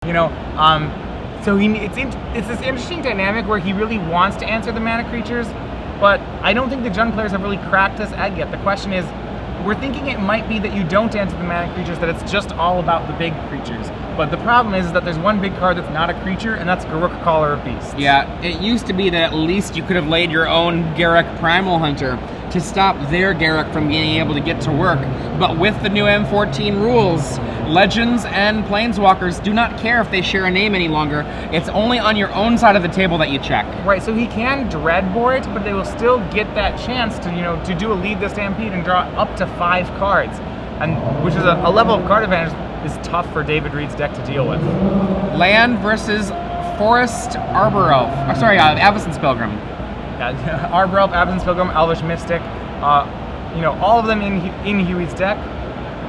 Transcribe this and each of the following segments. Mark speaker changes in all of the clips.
Speaker 1: you know. So it's this interesting dynamic where he really wants to answer the mana creatures, but I don't think the Jund players have really cracked this egg yet. The question is, we're thinking it might be that you don't answer the mana creatures, that it's just all about the big creatures. But the problem is that there's one big card that's not a creature, and that's Garruk, Caller of Beasts.
Speaker 2: Yeah, it used to be that at least you could have laid your own Garruk Primal Hunter to stop their Garruk from being able to get to work. But with the new M14 rules, Legends and Planeswalkers do not care if they share a name any longer. It's only on your own side of the table that you check.
Speaker 1: Right, so he can Dreadbore it, but they will still get that chance to, to do a Lead the Stampede and draw up to 5 cards, and which is a level of card advantage is tough for David Reed's deck to deal with.
Speaker 2: Land versus Forest Arbor Elf. Avacyn's Pilgrim.
Speaker 1: Yeah, Arbor Elf, Avacyn's Pilgrim, Elvish Mystic, all of them in Huey's deck.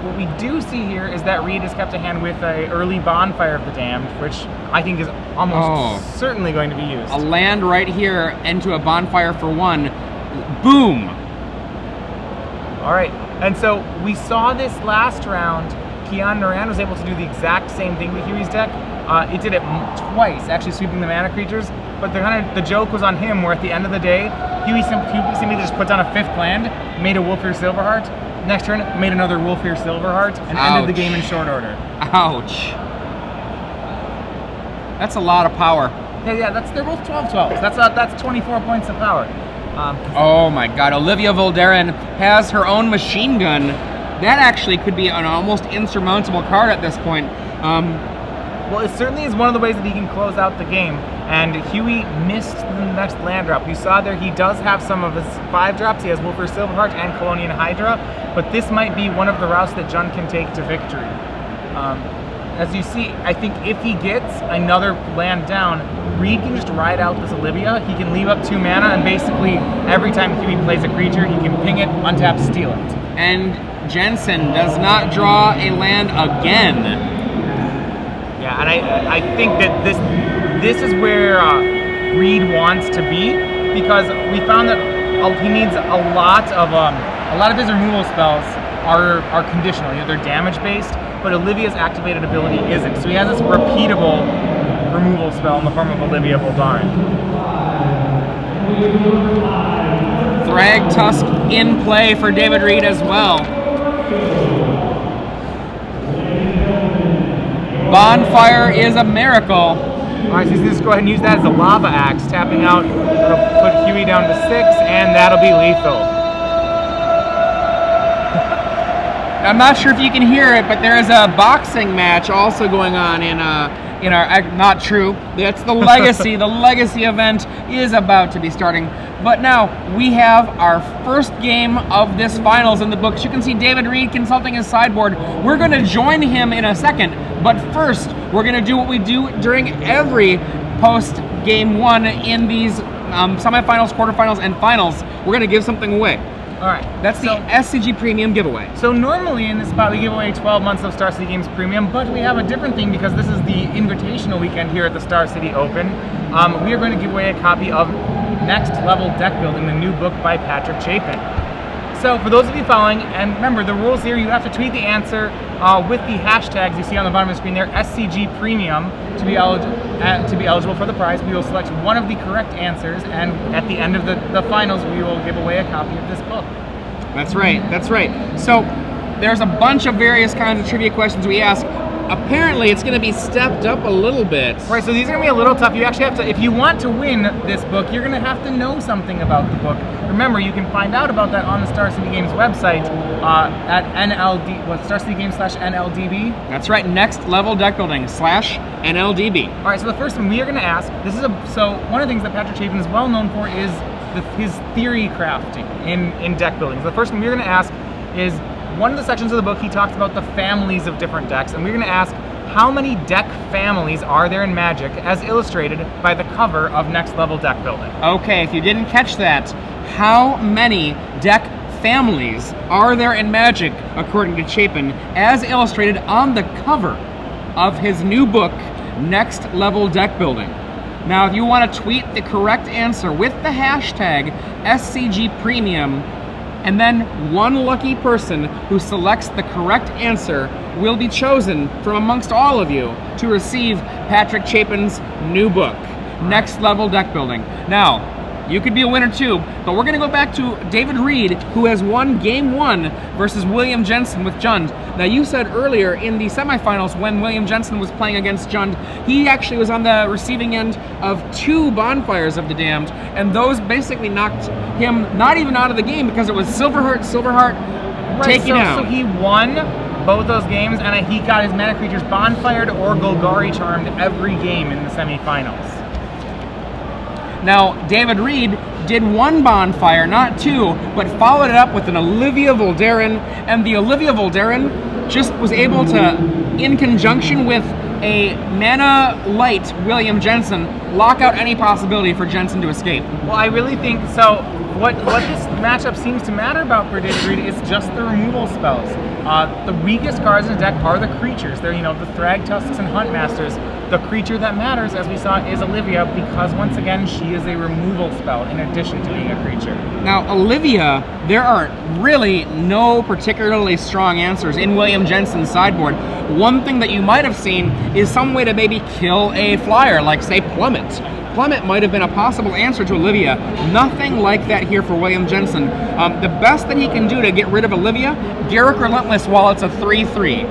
Speaker 1: What we do see here is that Reed has kept a hand with a early Bonfire of the Damned, which I think is almost certainly going to be used.
Speaker 2: A land right here into a Bonfire for 1. Boom!
Speaker 1: All right, and so we saw this last round. Kian Naran was able to do the exact same thing with Huey's deck. It did it twice, actually sweeping the mana creatures, but the joke was on him, where at the end of the day, Huey simply just put down a 5th land, made a Wolfir Silverheart, next turn made another Wolfir Silverheart, and ended the game in short order.
Speaker 2: Ouch. That's a lot of power.
Speaker 1: Yeah, they're both 12/12s. That's 24 points of power.
Speaker 2: Oh my god, Olivia Voldaren has her own machine gun. That actually could be an almost insurmountable card at this point.
Speaker 1: Well, it certainly is one of the ways that he can close out the game, and Huey missed the next land drop. You saw there he does have some of his 5 drops. He has Wolfir Silverheart and Colonian Hydra, but this might be one of the routes that Jund can take to victory. As you see, I think if he gets another land down, Reed can just ride out this Olivia. He can leave up 2 mana, and basically every time Huey plays a creature, he can ping it, untap, steal it.
Speaker 2: And Jensen does not draw a land again.
Speaker 1: Yeah, and I think that this is where Reed wants to be, because we found that he needs a lot of his removal spells are conditional. They're damage based, but Olivia's activated ability isn't. So he has this repeatable removal spell in the form of Olivia Voldaren.
Speaker 2: Thrag Tusk in play for David Reed as well. Bonfire is a miracle.
Speaker 1: All right, so let's just go ahead and use that as a Lava Axe, tapping out. That'll put Huey down to 6, and that'll be lethal.
Speaker 2: I'm not sure if you can hear it, but there is a boxing match also going on in our, not true. That's the Legacy. The Legacy event is about to be starting. But now we have our first game of this finals in the books. You can see David Reed consulting his sideboard. We're going to join him in a second, but first we're going to do what we do during every post game 1 in these semifinals, quarterfinals, and finals. We're going to give something away.
Speaker 1: All right.
Speaker 2: That's the SCG Premium giveaway.
Speaker 1: So normally in this spot we give away 12 months of Star City Games Premium, but we have a different thing because this is the invitational weekend here at the Star City Open. We are going to give away a copy of Next Level Deck Building, the new book by Patrick Chapin. So for those of you following, and remember the rules here, you have to tweet the answer with the hashtags you see on the bottom of the screen there, SCG Premium, to be eligible for the prize. We will select one of the correct answers, and at the end of the finals, we will give away a copy of this book.
Speaker 2: That's right, that's right. So there's a bunch of various kinds of trivia questions we ask. Apparently, it's going to be stepped up a little bit.
Speaker 1: Right, so these are going to be a little tough. You actually have to, if you want to win this book, you're going to have to know something about the book. Remember, you can find out about that on the Star City Games website at StarCityGames/NLDB.
Speaker 2: That's right, Next Level Deck Building /NLDB.
Speaker 1: All right, so the first one we are going to ask, so one of the things that Patrick Chapin is well known for is his theory crafting in deck building. So the first one we're going to ask is, one of the sections of the book, he talks about the families of different decks, and we're going to ask, how many deck families are there in Magic, as illustrated by the cover of Next Level Deck Building?
Speaker 2: Okay, if you didn't catch that, how many deck families are there in Magic, according to Chapin, as illustrated on the cover of his new book, Next Level Deck Building? Now, if you want to tweet the correct answer with the hashtag SCG Premium And then one lucky person who selects the correct answer will be chosen from amongst all of you to receive Patrick Chapin's new book, Next Level Deck Building. Now, you could be a winner too, but we're going to go back to David Reed, who has won Game 1 versus William Jensen with Jund. Now, you said earlier in the semifinals when William Jensen was playing against Jund, he actually was on the receiving end of 2 Bonfires of the Damned, and those basically knocked him not even out of the game because it was Silverheart, taking out.
Speaker 1: So he won both those games, and he got his mana creatures Bonfired or Golgari Charmed every game in the semifinals.
Speaker 2: Now, David Reed did 1 Bonfire, not 2, but followed it up with an Olivia Voldaren, and the Olivia Voldaren just was able to, in conjunction with a mana light William Jensen, lock out any possibility for Jensen to escape.
Speaker 1: Well, I really think so. What this matchup seems to matter about for David Reed is just the removal spells. The weakest cards in the deck are the creatures. They're, the Thragtusks and Huntmasters. The creature that matters, as we saw, is Olivia, because once again, she is a removal spell in addition to being a creature.
Speaker 2: Now, Olivia, there are really no particularly strong answers in William Jensen's sideboard. One thing that you might have seen is some way to maybe kill a flyer, like, say, Plummet. Plummet might have been a possible answer to Olivia. Nothing like that here for William Jensen. The best that he can do to get rid of Olivia, Garruk Relentless while it's a 3/3.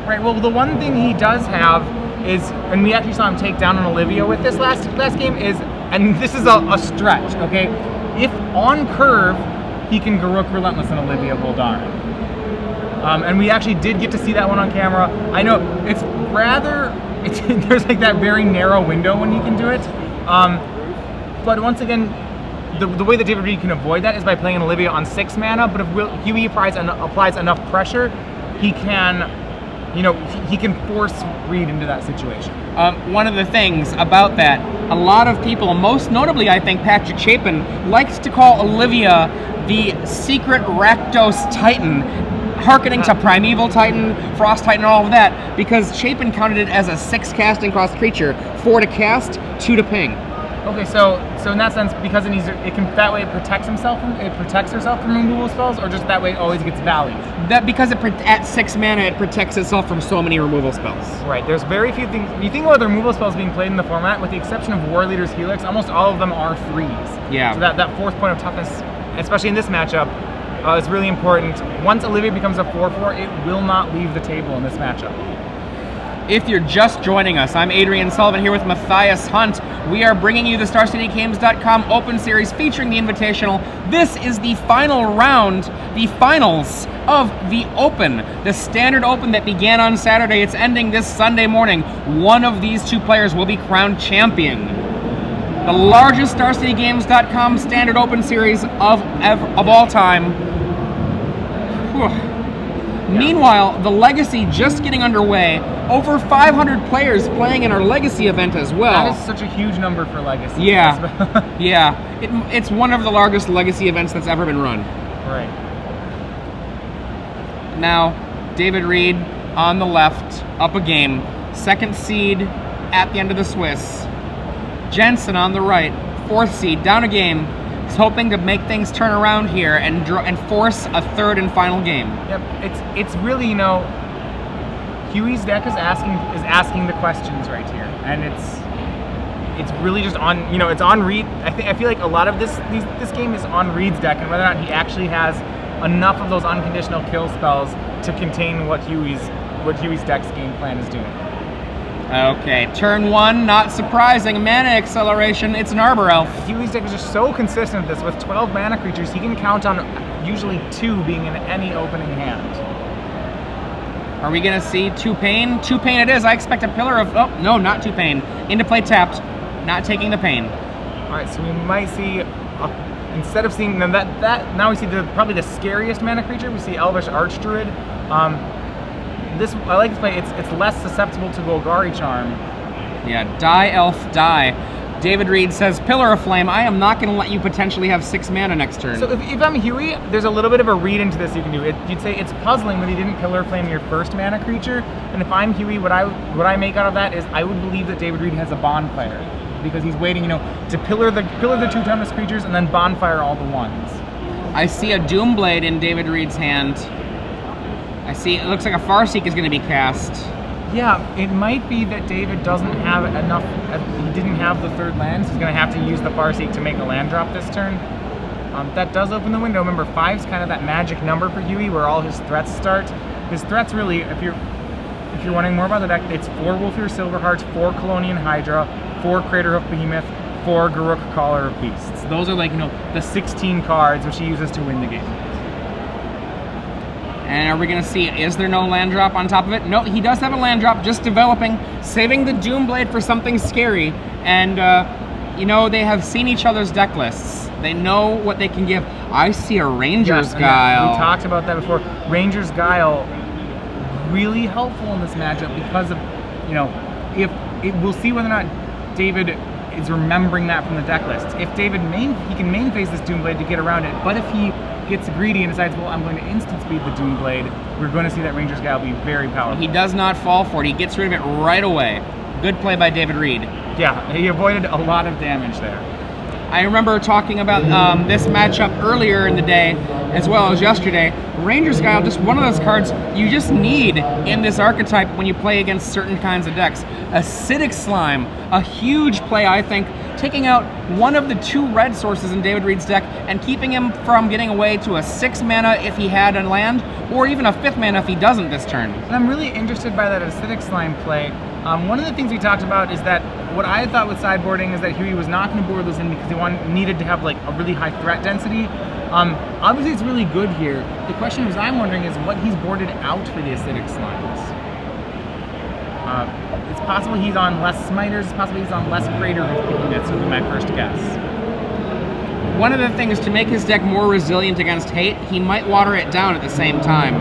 Speaker 1: Right, well, the one thing he does have is, and we actually saw him take down an Olivia with this last game, is, and this is a stretch, okay? If on curve, he can Garruk Relentless and Olivia Voldaren. And we actually did get to see that one on camera. I know it's there's like that very narrow window when he can do it. But once again, the way that David Reed can avoid that is by playing an Olivia on 6 mana, but if Huey applies enough pressure, he can, he can force Reed into that situation.
Speaker 2: One of the things about that, a lot of people, most notably I think Patrick Chapin, likes to call Olivia the secret Rakdos Titan, hearkening to Primeval Titan, Frost Titan, all of that, because Chapin counted it as a 6 casting cost creature, 4 to cast, 2 to ping.
Speaker 1: Okay, so in that sense, because it protects herself from removal spells, or just that way it always gets value?
Speaker 2: That because at 6 mana it protects itself from so many removal spells.
Speaker 1: Right, there's very few things. You think about the removal spells being played in the format, with the exception of War Leader's Helix, almost all of them are 3s.
Speaker 2: Yeah.
Speaker 1: So that 4th point of toughness, especially in this matchup, is really important. Once Olivia becomes a 4/4, it will not leave the table in this matchup.
Speaker 2: If you're just joining us, I'm Adrian Sullivan here with Matthias Hunt. We are bringing you the StarCityGames.com Open Series featuring the Invitational. This is the final round, the finals of the Open, the Standard Open that began on Saturday. It's ending this Sunday morning. One of these 2 players will be crowned champion. The largest StarCityGames.com Standard Open Series of all time. Whew. Yeah. Meanwhile, the Legacy just getting underway. Over 500 players playing in our Legacy event as well.
Speaker 1: That is such a huge number for Legacy.
Speaker 2: Yeah, yeah. It's one of the largest Legacy events that's ever been run.
Speaker 1: Right.
Speaker 2: Now, David Reed on the left, up a game. 2nd seed at the end of the Swiss. Jensen on the right, 4th seed, down a game. He's hoping to make things turn around here and force a 3rd and final game.
Speaker 1: Yep, it's really, Huey's deck is asking the questions right here, and it's really just on, it's on Reed. I feel like a lot of this game is on Reed's deck, and whether or not he actually has enough of those unconditional kill spells to contain what Huey's deck's game plan is doing.
Speaker 2: Okay, turn 1, not surprising, mana acceleration, it's an Arbor Elf.
Speaker 1: Huey's deck is just so consistent with this. With 12 mana creatures, he can count on usually 2 being in any opening hand.
Speaker 2: Are we gonna see 2 pain? 2 pain it is, I expect a Pillar of, oh, no, not 2 pain. Into play tapped, not taking the pain.
Speaker 1: All right, so we might see, instead of seeing that, now we see probably the scariest mana creature. We see Elvish Archdruid. I like this play. It's less susceptible to Golgari Charm.
Speaker 2: Yeah, die elf, die. David Reed says, Pillar of Flame, I am not going to let you potentially have 6 mana next turn.
Speaker 1: So if I'm Huey, there's a little bit of a read into this you can do. You'd say it's puzzling that he didn't Pillar of Flame your 1st mana creature, and if I'm Huey, what I make out of that is I would believe that David Reed has a Bonfire. because he's waiting, to pillar the 2 Tempest creatures and then bonfire all the 1s.
Speaker 2: I see a Doomblade in David Reed's hand. I see it looks like a Farseek is going to be cast.
Speaker 1: Yeah, it might be that David doesn't have enough. He didn't have the 3rd land, so he's going to have to use the Farseek to make a land drop this turn. That does open the window. Remember, 5's kind of that magic number for Huey, where all his threats start. His threats really, if you're wondering more about the deck, it's 4 Wolfir Silverhearts, 4 Colonian Hydra, 4 Craterhoof Behemoth, 4 Garruk Caller of Beasts. Those are like the 16 cards which he uses to win the game.
Speaker 2: And are we going to see, is there no land drop on top of it? No, he does have a land drop, just developing, saving the Doomblade for something scary. And, they have seen each other's deck lists. They know what they can give. I see a Ranger's Guile.
Speaker 1: We talked about that before. Ranger's Guile, really helpful in this matchup because of, we'll see whether or not David is remembering that from the deck list. If David he can main phase this Doomblade to get around it, but if he gets greedy and decides, well, I'm going to instant speed the Doomblade, we're going to see that Ranger's Guile be very powerful.
Speaker 2: He does not fall for it. He gets rid of it right away. Good play by David Reed.
Speaker 1: Yeah, he avoided a lot of damage there.
Speaker 2: I remember talking about this matchup earlier in the day, as well as yesterday. Ranger's Guile, just one of those cards you just need in this archetype when you play against certain kinds of decks. Acidic Slime, a huge play, I think, taking out one of the 2 red sources in David Reed's deck and keeping him from getting away to a 6 mana if he had a land, or even a 5th mana if he doesn't this turn.
Speaker 1: And I'm really interested by that Acidic Slime play. One of the things we talked about is that what I thought with sideboarding is that Huey was not going to board those in because he needed to have like a really high threat density. Obviously it's really good here. The question is, I'm wondering, is what he's boarded out for the Acidic Slimes. It's possible he's on less Smiters, it's possible he's on less Craterhoof. That's would be my first guess.
Speaker 2: One of the things to make his deck more resilient against hate, he might water it down at the same time.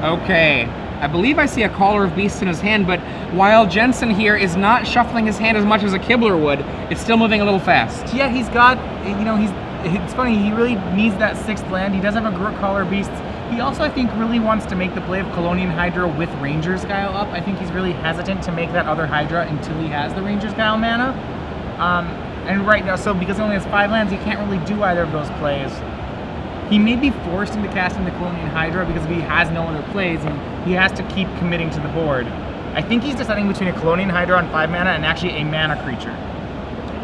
Speaker 2: Okay. I believe I see a Caller of Beasts in his hand, but while Jensen here is not shuffling his hand as much as a Kibler would, it's still moving a little fast.
Speaker 1: Yeah, he's got, it's funny, he really needs that 6th land. He does have a Garruk Caller of Beasts. He also, I think, really wants to make the play of Colonian Hydra with Ranger's Guile up. I think he's really hesitant to make that other Hydra until he has the Ranger's Guile mana. And right now, so because he only has 5 lands, he can't really do either of those plays. He may be forced into casting the Colonian Hydra because he has no other plays and he has to keep committing to the board. I think he's deciding between a Colonian Hydra on 5 mana and actually a mana creature.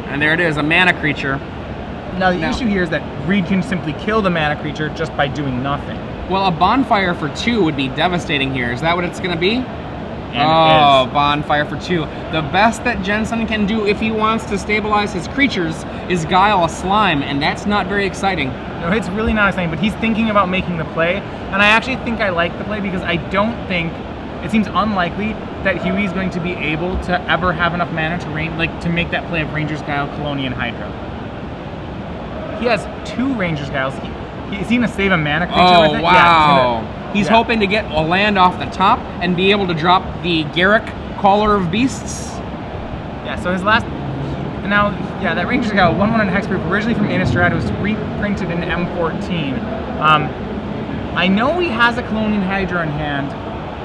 Speaker 2: And there it is, a mana creature.
Speaker 1: Now the issue here is that Reed can simply kill the mana creature just by doing nothing.
Speaker 2: Well, a bonfire for 2 would be devastating here. Is that what it's going to be?
Speaker 1: And it is.
Speaker 2: Bonfire for 2. The best that Jensen can do if he wants to stabilize his creatures is Guile a Slime, and that's not very exciting.
Speaker 1: No, it's really not exciting, but he's thinking about making the play, and I actually think I like the play because I don't think, it seems unlikely that Huey's going to be able to ever have enough mana to make that play of Ranger's Guile, Colonian Hydra. He has 2 Ranger's Guiles. Is he going to save a mana creature with it?
Speaker 2: Wow.
Speaker 1: Yeah,
Speaker 2: he's hoping to get a land off the top and be able to drop the Garruk Caller of Beasts.
Speaker 1: Yeah, so his last... Now, yeah, that Ranger's Guile, 1/1 and hexproof, originally from Innistrad, was reprinted in M14. I know he has a Colonian Hydra in hand.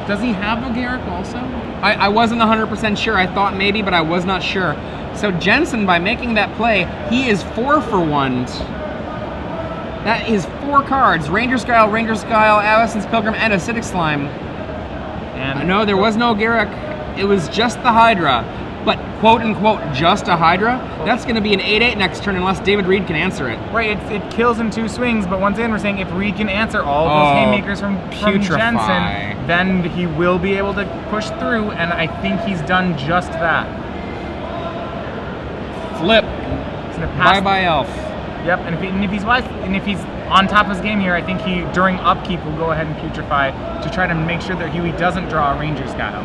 Speaker 1: Does he have a Garruk also?
Speaker 2: I wasn't 100% sure. I thought maybe, but I was not sure. So Jensen, by making that play, he is 4 for 1. That is 4 cards. Ranger's Guile, Alison's Pilgrim, and Acidic Slime. And no, there was no Garruk. It was just the Hydra. But quote-unquote just a Hydra, that's going to be an 8/8 next turn unless David Reed can answer it.
Speaker 1: Right, it kills in 2 swings, but once again we're saying if Reed can answer all of those haymakers from Jensen, then he will be able to push through, and I think he's done just that.
Speaker 2: Flip. Bye-bye Elf.
Speaker 1: Yep, and if he's wise, and if he's on top of his game here, I think he, during upkeep, will go ahead and putrefy to try to make sure that Huey doesn't draw a Ranger's Guile.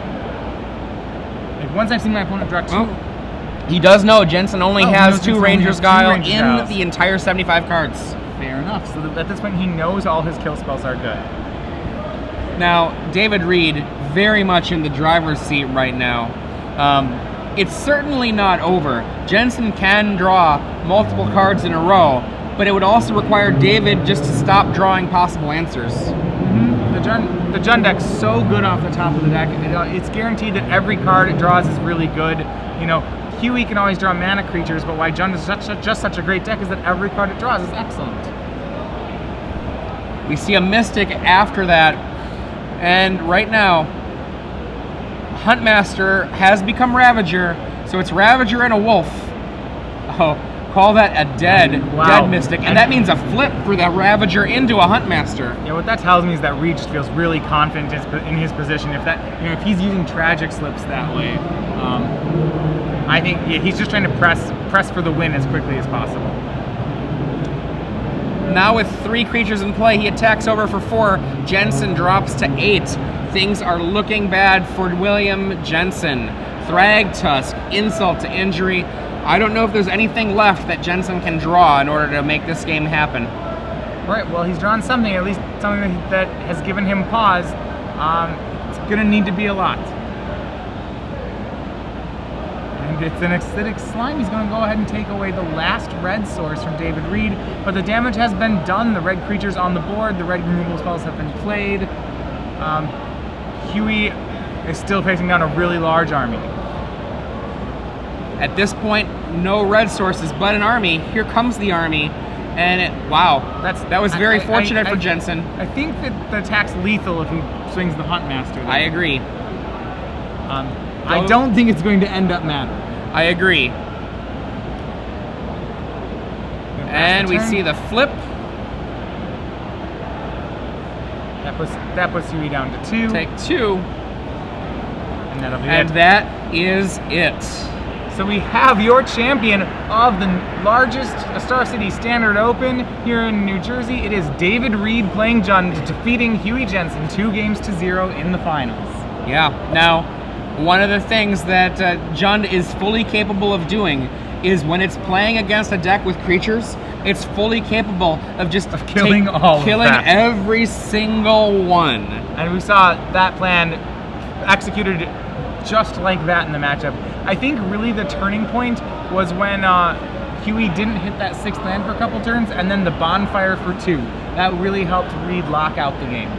Speaker 1: Like, once I've seen my opponent draw 2...
Speaker 2: Well, he does know Jensen only has 2 Ranger's Guile in the entire 75 cards.
Speaker 1: Fair enough. So at this point, he knows all his kill spells are good.
Speaker 2: Now, David Reed, very much in the driver's seat right now. It's certainly not over. Jensen can draw multiple cards in a row, but it would also require David just to stop drawing possible answers.
Speaker 1: The Jund deck's so good off the top of the deck. It's guaranteed that every card it draws is really good. Huey can always draw mana creatures, but why Jund is just such a great deck is that every card it draws is excellent.
Speaker 2: We see a Mystic after that, and right now, Huntmaster has become Ravager, so it's Ravager and a Wolf. Oh, call that a dead Mystic, and that means a flip for that Ravager into a Huntmaster.
Speaker 1: Yeah, what that tells me is that Reed just feels really confident in his position. If if he's using Tragic Slips that way, I think he's just trying to press for the win as quickly as possible.
Speaker 2: Now with 3 creatures in play, he attacks over for 4. Jensen drops to 8. Things are looking bad for William Jensen. Thragtusk, Insult to Injury. I don't know if there's anything left that Jensen can draw in order to make this game happen.
Speaker 1: Right, well, he's drawn something, at least something that has given him pause. It's going to need to be a lot. And it's an Acidic Slime. He's going to go ahead and take away the last red source from David Reed, but the damage has been done. The red creature's on the board. The red removal spells have been played. Huey is still facing down a really large army.
Speaker 2: At this point, no red sources, but an army. Here comes the army, and that was very fortunate for Jensen.
Speaker 1: I think that the attack's lethal if he swings the Huntmaster.
Speaker 2: I agree.
Speaker 1: I don't think it's going to end up matter.
Speaker 2: I agree. And we see the flip.
Speaker 1: That puts Huey down to 2.
Speaker 2: Take 2.
Speaker 1: And that'll be it.
Speaker 2: And that is it.
Speaker 1: So we have your champion of the largest Star City Standard Open here in New Jersey. It is David Reed playing Jund, defeating Huey Jensen 2-0 in the finals.
Speaker 2: Yeah. Now, one of the things that Jund is fully capable of doing is when it's playing against a deck with creatures, it's fully capable of just
Speaker 1: killing
Speaker 2: every single one.
Speaker 1: And we saw that plan executed just like that in the matchup. I think really the turning point was when Huey didn't hit that 6th land for a couple turns, and then the bonfire for 2. That really helped Reed lock out the game.